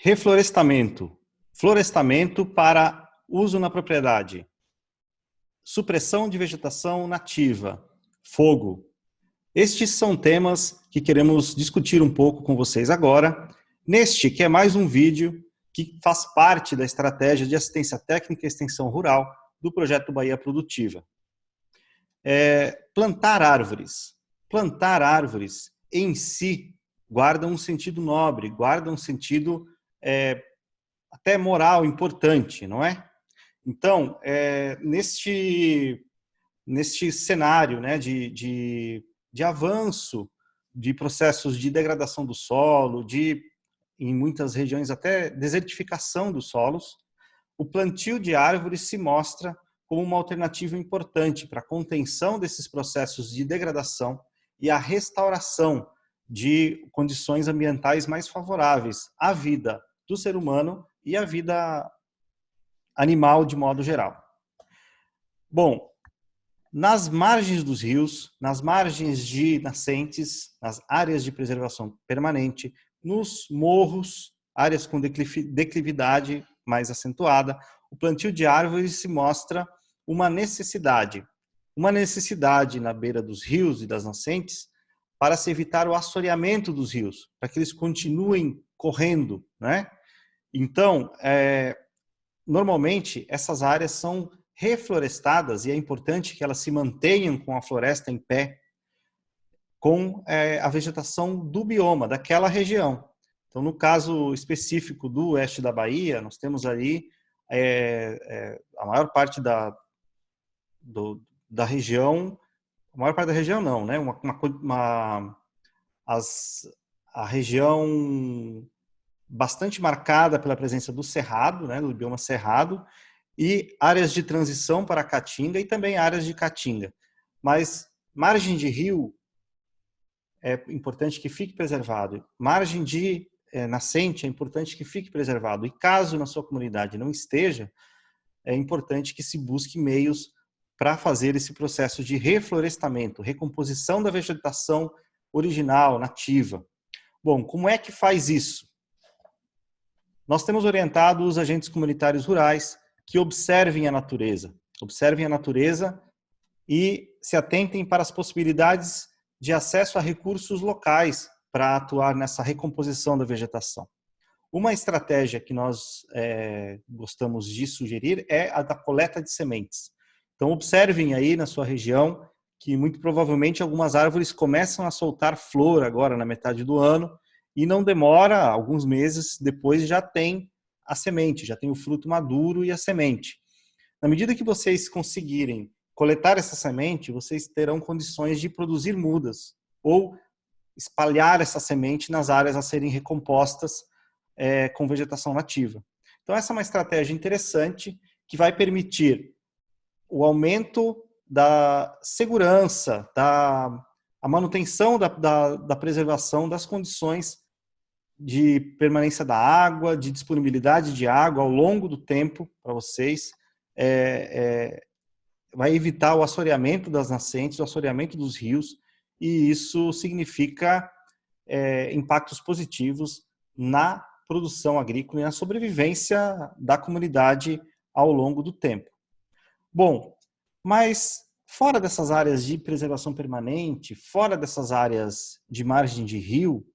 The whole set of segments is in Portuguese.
Reflorestamento. Florestamento para uso na propriedade. Supressão de vegetação nativa. Fogo. Estes são temas que queremos discutir um pouco com vocês agora, neste que é mais um vídeo que faz parte da estratégia de assistência técnica e extensão rural do projeto Bahia Produtiva. Plantar árvores. Plantar árvores em si guarda um sentido nobre, guarda um sentido até moral importante, não é? Então, neste cenário, né, de avanço de processos de degradação do solo, em muitas regiões até desertificação dos solos, o plantio de árvores se mostra como uma alternativa importante para a contenção desses processos de degradação e a restauração de condições ambientais mais favoráveis à vida do ser humano e à vida animal de modo geral. Bom, nas margens dos rios, nas margens de nascentes, nas áreas de preservação permanente, nos morros, áreas com declividade mais acentuada, o plantio de árvores se mostra uma necessidade na beira dos rios e das nascentes para se evitar o assoreamento dos rios, para que eles continuem correndo, né? Então, normalmente essas áreas são reflorestadas e é importante que elas se mantenham com a floresta em pé, com a vegetação do bioma, daquela região. Então, no caso específico do oeste da Bahia, nós temos ali a maior parte da região, a maior parte da região não, né? A região bastante marcada pela presença do cerrado, né, do bioma cerrado, e áreas de transição para a caatinga e também áreas de caatinga. Mas margem de rio é importante que fique preservado. Margem de nascente é importante que fique preservado. E caso na sua comunidade não esteja, é importante que se busque meios para fazer esse processo de reflorestamento, recomposição da vegetação original, nativa. Bom, como é que faz isso? Nós temos orientado os agentes comunitários rurais que observem a natureza e se atentem para as possibilidades de acesso a recursos locais para atuar nessa recomposição da vegetação. Uma estratégia que nós gostamos de sugerir é a da coleta de sementes. Então, observem aí na sua região que muito provavelmente algumas árvores começam a soltar flor agora na metade do ano e não demora, alguns meses depois já tem a semente, já tem o fruto maduro e a semente. Na medida que vocês conseguirem coletar essa semente, vocês terão condições de produzir mudas ou espalhar essa semente nas áreas a serem recompostas com vegetação nativa. Então essa é uma estratégia interessante que vai permitir o aumento da segurança, a manutenção da preservação das condições de permanência da água, de disponibilidade de água ao longo do tempo para vocês, vai evitar o assoreamento das nascentes, o assoreamento dos rios, e isso significa impactos positivos na produção agrícola e na sobrevivência da comunidade ao longo do tempo. Bom, mas fora dessas áreas de preservação permanente, fora dessas áreas de margem de rio,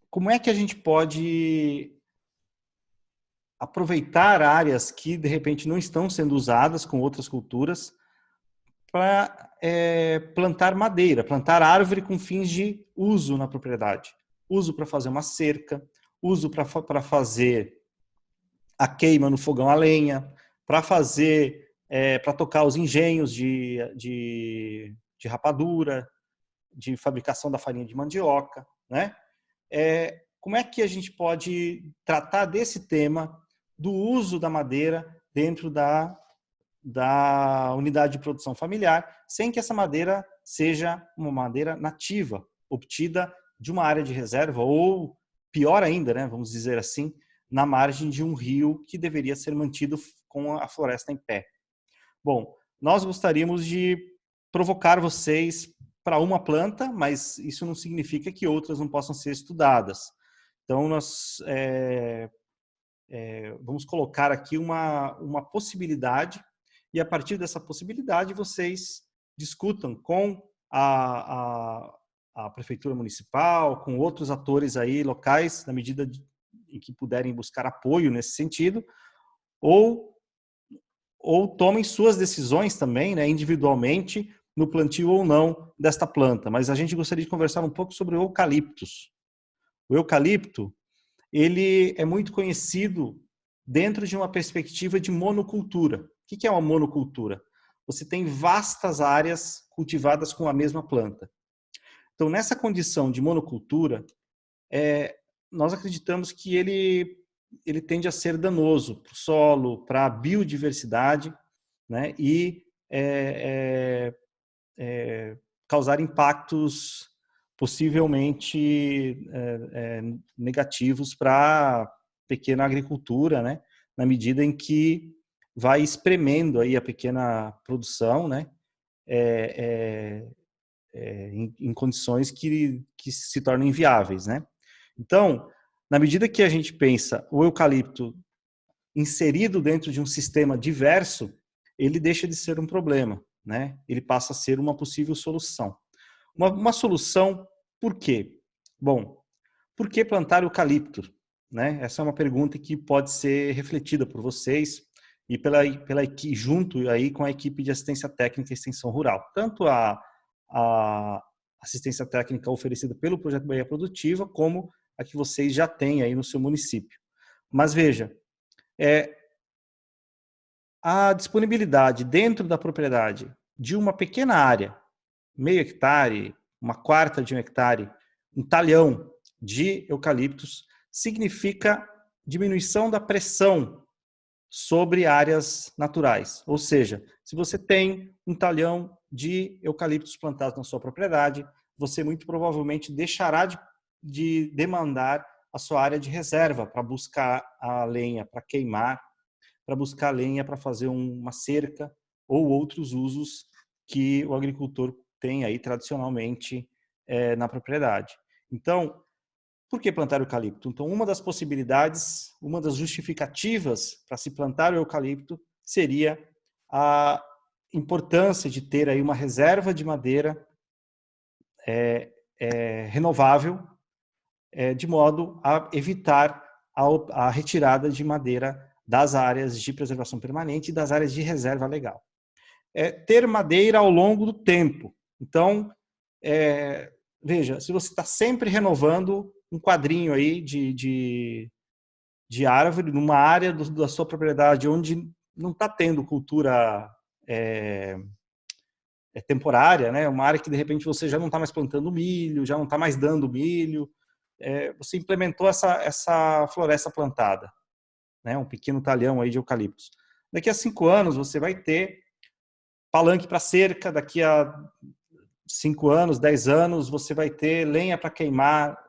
como é que a gente pode aproveitar áreas que, de repente, não estão sendo usadas com outras culturas para plantar madeira, plantar árvore com fins de uso na propriedade? Uso para fazer uma cerca, uso para fazer a queima no fogão a lenha, para tocar os engenhos de rapadura, de fabricação da farinha de mandioca, né? Como é que a gente pode tratar desse tema do uso da madeira dentro da unidade de produção familiar, sem que essa madeira seja uma madeira nativa, obtida de uma área de reserva ou, pior ainda, né, vamos dizer assim, na margem de um rio que deveria ser mantido com a floresta em pé. Bom, nós gostaríamos de provocar vocês para uma planta, mas isso não significa que outras não possam ser estudadas. Então, nós vamos colocar aqui uma possibilidade, e a partir dessa possibilidade vocês discutam com a prefeitura municipal, com outros atores aí locais, na medida em que puderem buscar apoio nesse sentido, ou tomem suas decisões também, né, individualmente, no plantio ou não desta planta. Mas a gente gostaria de conversar um pouco sobre o eucaliptus. O eucalipto, ele é muito conhecido dentro de uma perspectiva de monocultura. O que é uma monocultura? Você tem vastas áreas cultivadas com a mesma planta. Então, nessa condição de monocultura, nós acreditamos que ele tende a ser danoso para o solo, para a biodiversidade, né? E causar impactos possivelmente negativos para a pequena agricultura, né? Na medida em que vai espremendo aí a pequena produção, né? Em condições que se tornam inviáveis, né? Então, na medida que a gente pensa o eucalipto inserido dentro de um sistema diverso, ele deixa de ser um problema, né? Ele passa a ser uma possível solução. Uma solução, por quê? Bom, por que plantar eucalipto? Né? Essa é uma pergunta que pode ser refletida por vocês e junto aí com a equipe de assistência técnica e extensão rural. Tanto a assistência técnica oferecida pelo Projeto Bahia Produtiva, como a que vocês já têm aí no seu município. Mas veja, a disponibilidade dentro da propriedade de uma pequena área, meio hectare, uma quarta de um hectare, um talhão de eucaliptos, significa diminuição da pressão sobre áreas naturais. Ou seja, se você tem um talhão de eucaliptos plantados na sua propriedade, você muito provavelmente deixará de demandar a sua área de reserva para buscar a lenha, para queimar, para buscar lenha para fazer uma cerca ou outros usos que o agricultor tem aí tradicionalmente na propriedade. Então, por que plantar o eucalipto? Então, uma das possibilidades, uma das justificativas para se plantar o eucalipto seria a importância de ter aí uma reserva de madeira renovável, de modo a evitar a retirada de madeira das áreas de preservação permanente e das áreas de reserva legal. Ter madeira ao longo do tempo. Então, veja, se você está sempre renovando um quadrinho aí de árvore numa área da sua propriedade onde não está tendo cultura temporária, né? Uma área que de repente você já não está mais plantando milho, já não está mais dando milho, você implementou essa floresta plantada, né? Um pequeno talhão aí de eucaliptos. Daqui a 5 anos você vai ter palanque para cerca, daqui a 5 anos, 10 anos, você vai ter lenha para queimar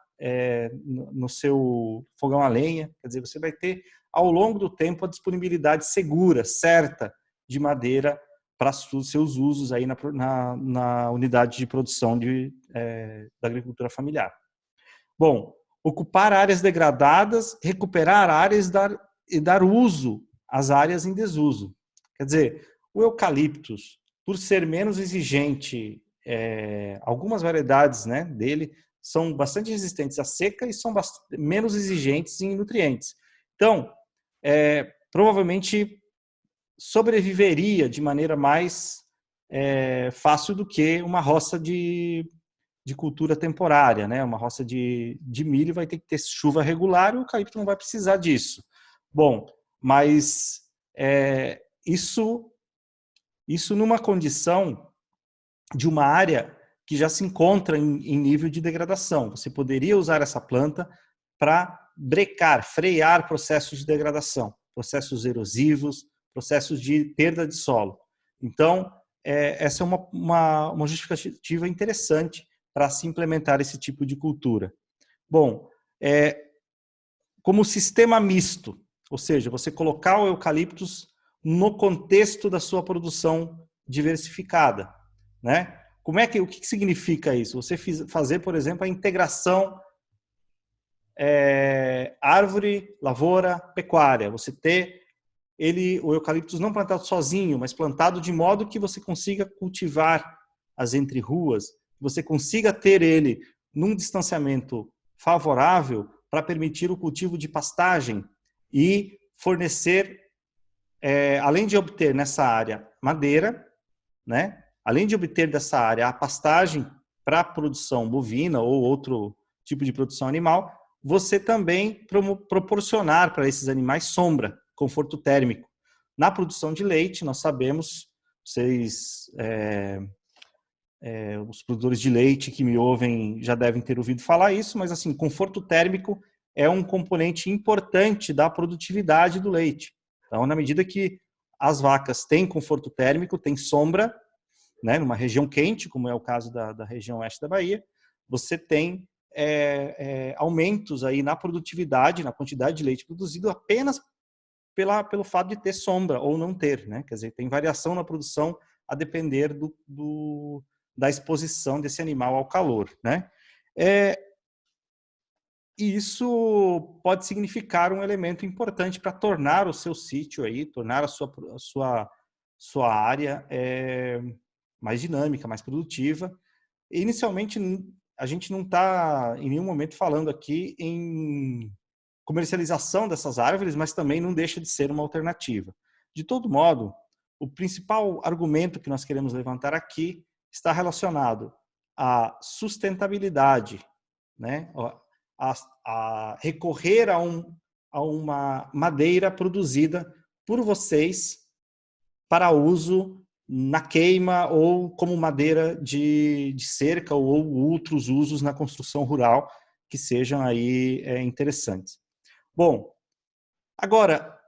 no seu fogão a lenha. Quer dizer, você vai ter, ao longo do tempo, a disponibilidade segura, certa, de madeira para os seus usos aí na unidade de produção da agricultura familiar. Bom, ocupar áreas degradadas, recuperar áreas e dar uso às áreas em desuso. Quer dizer, o eucaliptus, por ser menos exigente, algumas variedades, né, dele são bastante resistentes à seca e são menos exigentes em nutrientes. Então, provavelmente sobreviveria de maneira mais fácil do que uma roça de cultura temporária, né? Uma roça de milho vai ter que ter chuva regular e o eucalipto não vai precisar disso. Bom, mas isso numa condição de uma área que já se encontra em nível de degradação. Você poderia usar essa planta para frear processos de degradação, processos erosivos, processos de perda de solo. Então, essa é uma justificativa interessante para se implementar esse tipo de cultura. Bom, como sistema misto, ou seja, você colocar o eucaliptus no contexto da sua produção diversificada, né? O que significa isso? Você fazer, por exemplo, a integração árvore, lavoura, pecuária. Você ter o eucaliptus não plantado sozinho, mas plantado de modo que você consiga cultivar as entre-ruas, você consiga ter ele num distanciamento favorável para permitir o cultivo de pastagem e fornecer, além de obter nessa área madeira, né? Além de obter dessa área a pastagem para a produção bovina ou outro tipo de produção animal, você também proporcionar para esses animais sombra, conforto térmico. Na produção de leite, nós sabemos, vocês, os produtores de leite que me ouvem já devem ter ouvido falar isso, mas assim, conforto térmico é um componente importante da produtividade do leite. Então, na medida que as vacas têm conforto térmico, têm sombra, né, numa região quente, como é o caso da região oeste da Bahia, você tem aumentos aí na produtividade, na quantidade de leite produzido apenas pelo fato de ter sombra ou não ter, né? Quer dizer, tem variação na produção a depender da exposição desse animal ao calor, né? E isso pode significar um elemento importante para tornar o seu sítio aí, tornar a sua área mais dinâmica, mais produtiva. Inicialmente, a gente não está em nenhum momento falando aqui em comercialização dessas árvores, mas também não deixa de ser uma alternativa. De todo modo, o principal argumento que nós queremos levantar aqui está relacionado à sustentabilidade, né? A recorrer a uma madeira produzida por vocês para uso na queima ou como madeira de cerca ou outros usos na construção rural que sejam aí interessantes. Bom, agora,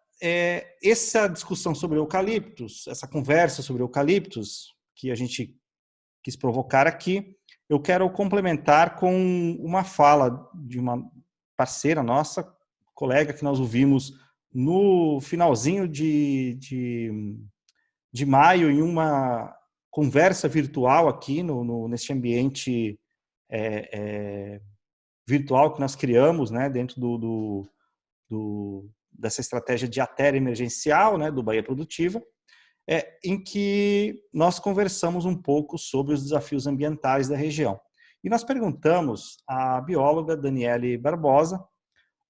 essa discussão sobre eucaliptos, essa conversa sobre eucaliptos que a gente quis provocar aqui, eu quero complementar com uma fala de uma parceira nossa, colega que nós ouvimos no finalzinho de maio, em uma conversa virtual aqui, nesse ambiente virtual que nós criamos, né, dentro dessa estratégia de ATER emergencial, né, do Bahia Produtiva, em que nós conversamos um pouco sobre os desafios ambientais da região. E nós perguntamos à bióloga Daniele Barbosa o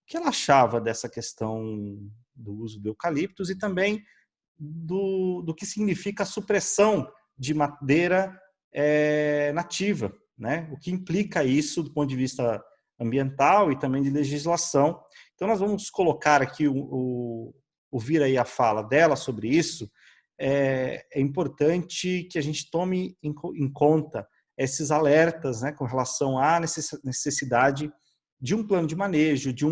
que ela achava dessa questão do uso do eucaliptos e também do que significa a supressão de madeira nativa, né? O que implica isso do ponto de vista ambiental e também de legislação. Então, nós vamos colocar aqui, ouvir aí a fala dela sobre isso. É importante que a gente tome em conta esses alertas, né, com relação à necessidade de um plano de manejo, de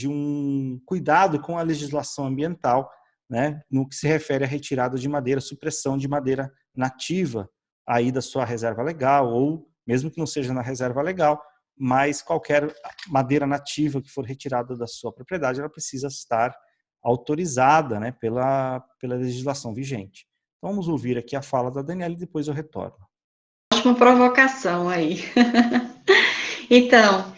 um cuidado com a legislação ambiental, né, no que se refere à retirada de madeira, supressão de madeira nativa aí da sua reserva legal, ou mesmo que não seja na reserva legal, mas qualquer madeira nativa que for retirada da sua propriedade, ela precisa estar autorizada, né, pela legislação vigente. Então, vamos ouvir aqui a fala da Daniela e depois eu retorno. Ótima provocação aí. Então,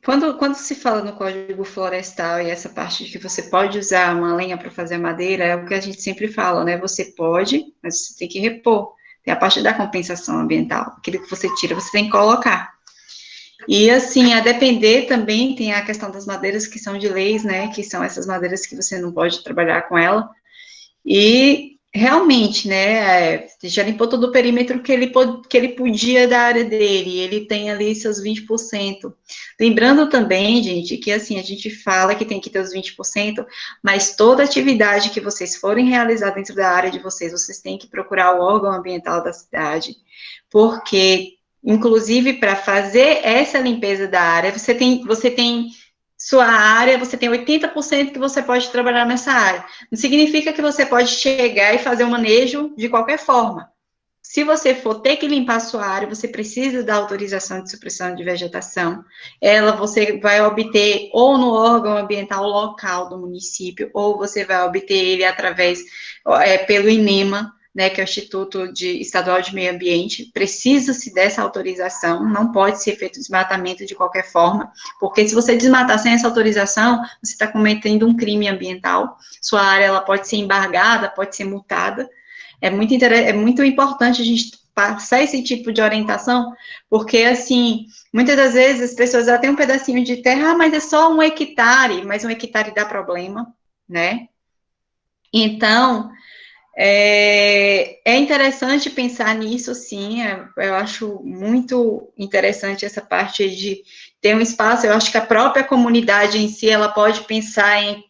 quando se fala no Código Florestal e essa parte de que você pode usar uma lenha para fazer madeira, é o que a gente sempre fala, né? Você pode, mas você tem que repor. Tem a parte da compensação ambiental. Aquilo que você tira, você tem que colocar. E, assim, a depender também, tem a questão das madeiras que são de leis, né? Que são essas madeiras que você não pode trabalhar com ela. E realmente, né, já limpou todo o perímetro que ele podia da área dele, ele tem ali seus 20%. Lembrando também, gente, que assim, a gente fala que tem que ter os 20%, mas toda atividade que vocês forem realizar dentro da área de vocês têm que procurar o órgão ambiental da cidade, porque, inclusive, para fazer essa limpeza da área, você tem sua área, você tem 80% que você pode trabalhar nessa área. Não significa que você pode chegar e fazer o manejo de qualquer forma. Se você for ter que limpar a sua área, você precisa da autorização de supressão de vegetação. Você vai obter ou no órgão ambiental local do município, ou você vai obter ele através, pelo INEMA, né, que é o Instituto Estadual de Meio Ambiente, precisa-se dessa autorização, não pode ser feito desmatamento de qualquer forma, porque se você desmatar sem essa autorização, você está cometendo um crime ambiental, sua área ela pode ser embargada, pode ser multada. É muito importante a gente passar esse tipo de orientação, porque, assim, muitas das vezes as pessoas já têm um pedacinho de terra, mas é só 1 hectare, mas 1 hectare dá problema, né? Então, é interessante pensar nisso, sim, eu acho muito interessante essa parte de ter um espaço, eu acho que a própria comunidade em si, ela pode pensar em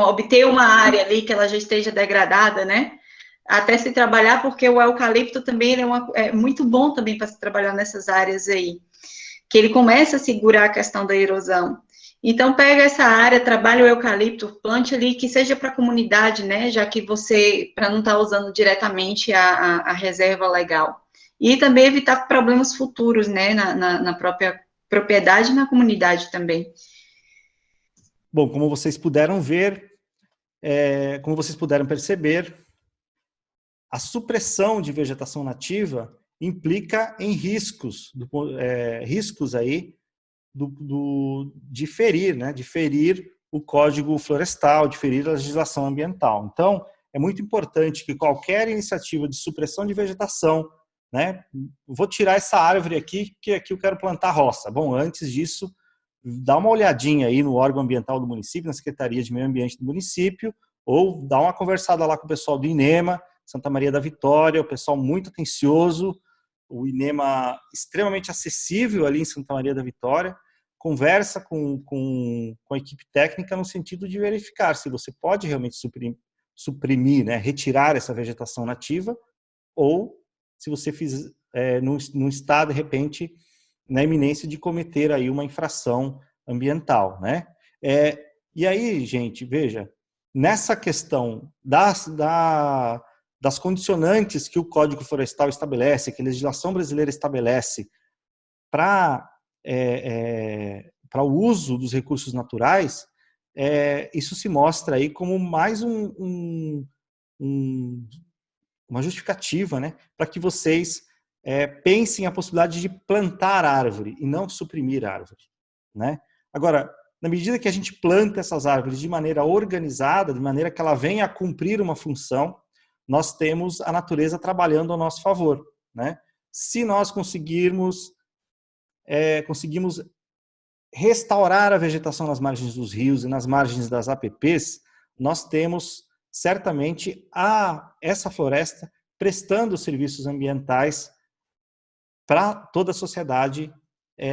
obter uma área ali que ela já esteja degradada, né? Até se trabalhar, porque o eucalipto também é muito bom também para se trabalhar nessas áreas aí, que ele começa a segurar a questão da erosão. Então, pega essa área, trabalha o eucalipto, plante ali, que seja para a comunidade, né, já que você, para não estar usando diretamente a reserva legal. E também evitar problemas futuros, né, na própria propriedade e na comunidade também. Bom, como vocês puderam ver, como vocês puderam perceber, a supressão de vegetação nativa implica em riscos aí de ferir, né? De ferir o Código Florestal, de ferir a legislação ambiental. Então, é muito importante que qualquer iniciativa de supressão de vegetação, né? Vou tirar essa árvore aqui, porque aqui eu quero plantar roça. Bom, antes disso, dá uma olhadinha aí no órgão ambiental do município, na Secretaria de Meio Ambiente do município, ou dá uma conversada lá com o pessoal do INEMA, Santa Maria da Vitória, o pessoal muito atencioso, o INEMA extremamente acessível ali em Santa Maria da Vitória, conversa com a equipe técnica no sentido de verificar se você pode realmente suprimir, né, retirar essa vegetação nativa, ou se você não está, de repente, na iminência de cometer aí uma infração ambiental, né? E aí, gente, veja, nessa questão das condicionantes que o Código Florestal estabelece, que a legislação brasileira estabelece para o uso dos recursos naturais, isso se mostra aí como mais uma justificativa, né, para que vocês pensem a possibilidade de plantar árvore e não suprimir árvore, né? Agora, na medida que a gente planta essas árvores de maneira organizada, de maneira que ela venha a cumprir uma função, nós temos a natureza trabalhando ao nosso favor, né? Se nós conseguimos restaurar a vegetação nas margens dos rios e nas margens das APPs, nós temos certamente essa floresta prestando serviços ambientais para toda a sociedade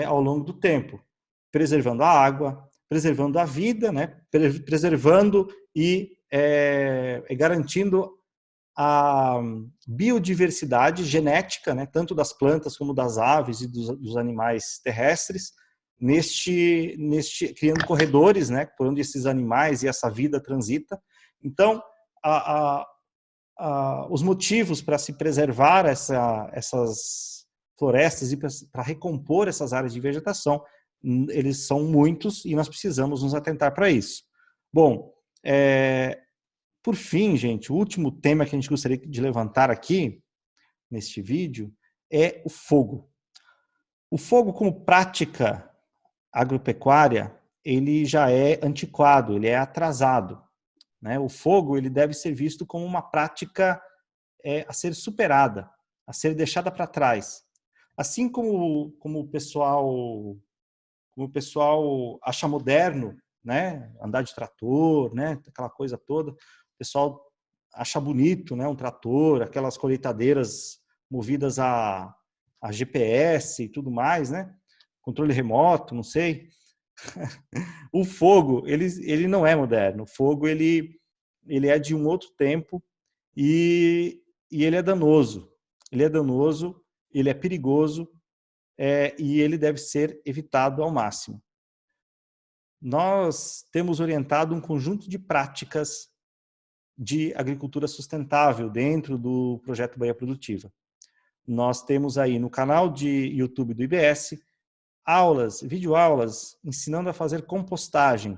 ao longo do tempo, preservando a água, preservando a vida, né? Preservando e garantindo a biodiversidade genética, né? Tanto das plantas como das aves e dos animais terrestres, criando corredores, né? Por onde esses animais e essa vida transita. Então, os motivos para se preservar essas florestas e para recompor essas áreas de vegetação, eles são muitos e nós precisamos nos atentar para isso. Bom, por fim, gente, o último tema que a gente gostaria de levantar aqui, neste vídeo, é o fogo. O fogo como prática agropecuária, ele já é antiquado, ele é atrasado, né? O fogo ele deve ser visto como uma prática a ser superada, a ser deixada para trás. Assim como o pessoal acha moderno, né, andar de trator, né, aquela coisa toda, o pessoal acha bonito, né, um trator, aquelas colheitadeiras movidas a GPS e tudo mais, né, controle remoto, não sei. O fogo, ele não é moderno. O fogo, ele é de um outro tempo e ele é danoso. Ele é danoso, ele é perigoso e ele deve ser evitado ao máximo. Nós temos orientado um conjunto de práticas de agricultura sustentável dentro do projeto Bahia Produtiva. Nós temos aí no canal de YouTube do IBS videoaulas ensinando a fazer compostagem,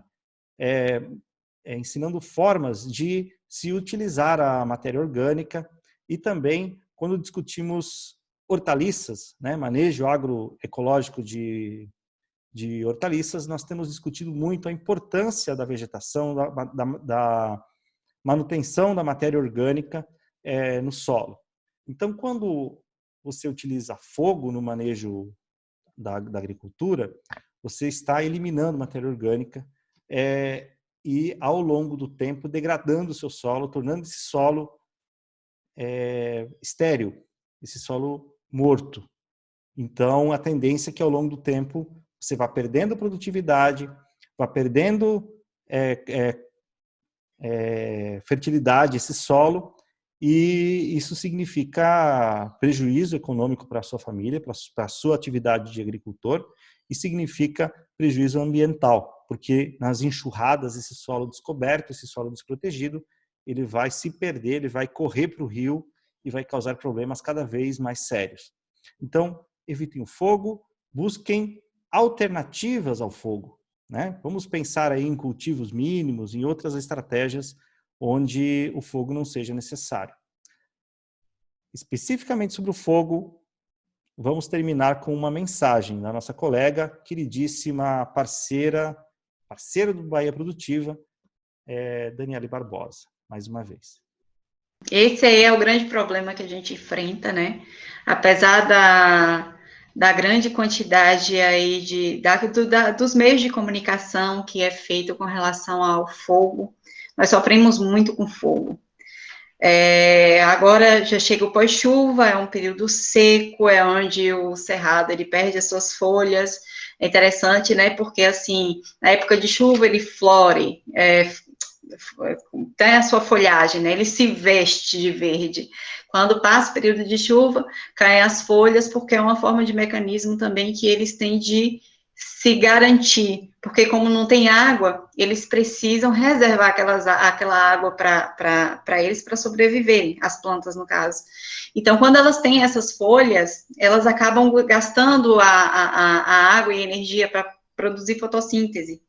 ensinando formas de se utilizar a matéria orgânica e também quando discutimos hortaliças, né, manejo agroecológico de hortaliças, nós temos discutido muito a importância da vegetação, da manutenção da matéria orgânica no solo. Então, quando você utiliza fogo no manejo da agricultura, você está eliminando matéria orgânica e, ao longo do tempo, degradando o seu solo, tornando esse solo estéril, esse solo morto. Então, a tendência é que, ao longo do tempo, você vá perdendo produtividade, vá perdendo fertilidade, esse solo, e isso significa prejuízo econômico para a sua família, para a sua atividade de agricultor, e significa prejuízo ambiental, porque nas enxurradas, esse solo descoberto, esse solo desprotegido, ele vai se perder, ele vai correr para o rio e vai causar problemas cada vez mais sérios. Então, evitem o fogo, busquem alternativas ao fogo, né? Vamos pensar aí em cultivos mínimos, em outras estratégias onde o fogo não seja necessário. Especificamente sobre o fogo, vamos terminar com uma mensagem da nossa colega, queridíssima parceira do Bahia Produtiva, Daniele Barbosa, mais uma vez. Esse aí é o grande problema que a gente enfrenta, né? Apesar da grande quantidade aí dos meios de comunicação que é feito com relação ao fogo, nós sofremos muito com fogo. Agora já chega o pós-chuva, é um período seco, é onde o cerrado ele perde as suas folhas. É interessante, né? Porque assim, na época de chuva ele flore, tem a sua folhagem, né? Ele se veste de verde. Quando passa o período de chuva, caem as folhas, porque é uma forma de mecanismo também que eles têm de se garantir, porque como não tem água, eles precisam reservar aquela água para eles, para sobreviverem, as plantas, no caso. Então, quando elas têm essas folhas, elas acabam gastando a água e a energia para produzir fotossíntese,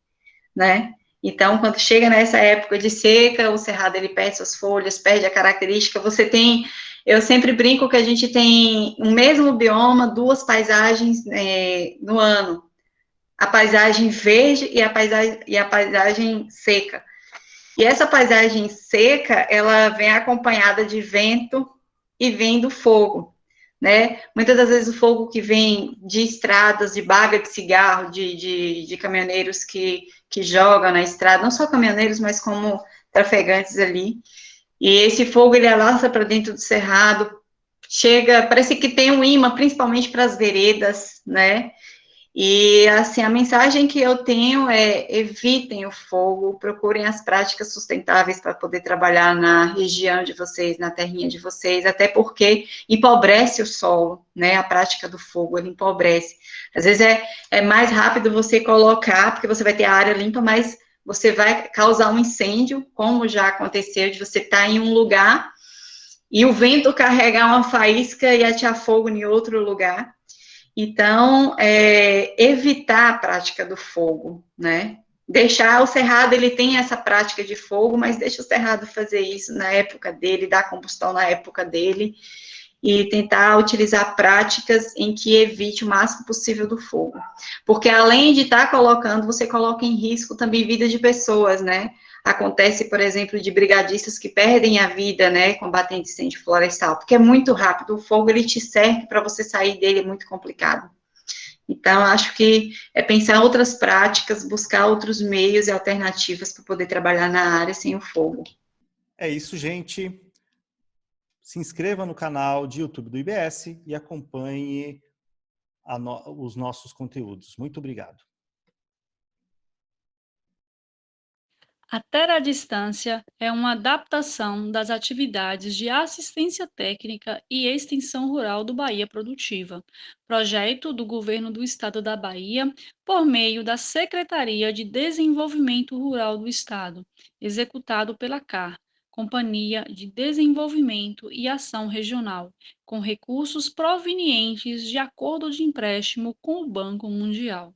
né? Então, quando chega nessa época de seca, o cerrado ele perde suas folhas, perde a característica. Eu sempre brinco que a gente tem o mesmo bioma, duas paisagens no ano, a paisagem verde e a paisagem seca. E essa paisagem seca, ela vem acompanhada de vento e vem do fogo, né? Muitas das vezes o fogo que vem de estradas, de baga de cigarro, de caminhoneiros que jogam na estrada, não só caminhoneiros, mas como trafegantes ali. E esse fogo, ele alastra para dentro do cerrado, chega, parece que tem um imã, principalmente para as veredas, né? E, assim, a mensagem que eu tenho é: evitem o fogo, procurem as práticas sustentáveis para poder trabalhar na região de vocês, na terrinha de vocês, até porque empobrece o solo, né? A prática do fogo, ele empobrece. Às vezes é mais rápido você colocar, porque você vai ter a área limpa, mas você vai causar um incêndio, como já aconteceu, de você estar em um lugar e o vento carregar uma faísca e atear fogo em outro lugar. Então, evitar a prática do fogo, né? Deixar o cerrado, ele tem essa prática de fogo, mas deixa o cerrado fazer isso na época dele, dar combustão na época dele, e tentar utilizar práticas em que evite o máximo possível do fogo. Porque além de estar colocando, você coloca em risco também vida de pessoas, né? Acontece, por exemplo, de brigadistas que perdem a vida, né, combatendo incêndio florestal, porque é muito rápido, o fogo, ele te cerca, para você sair dele é muito complicado. Então, acho que é pensar outras práticas, buscar outros meios e alternativas para poder trabalhar na área sem o fogo. É isso, gente. Se inscreva no canal de YouTube do IBS e acompanhe os nossos conteúdos. Muito obrigado. A Terra à Distância é uma adaptação das atividades de assistência técnica e extensão rural do Bahia Produtiva, projeto do Governo do Estado da Bahia por meio da Secretaria de Desenvolvimento Rural do Estado, executado pela CAR, Companhia de Desenvolvimento e Ação Regional, com recursos provenientes de acordo de empréstimo com o Banco Mundial.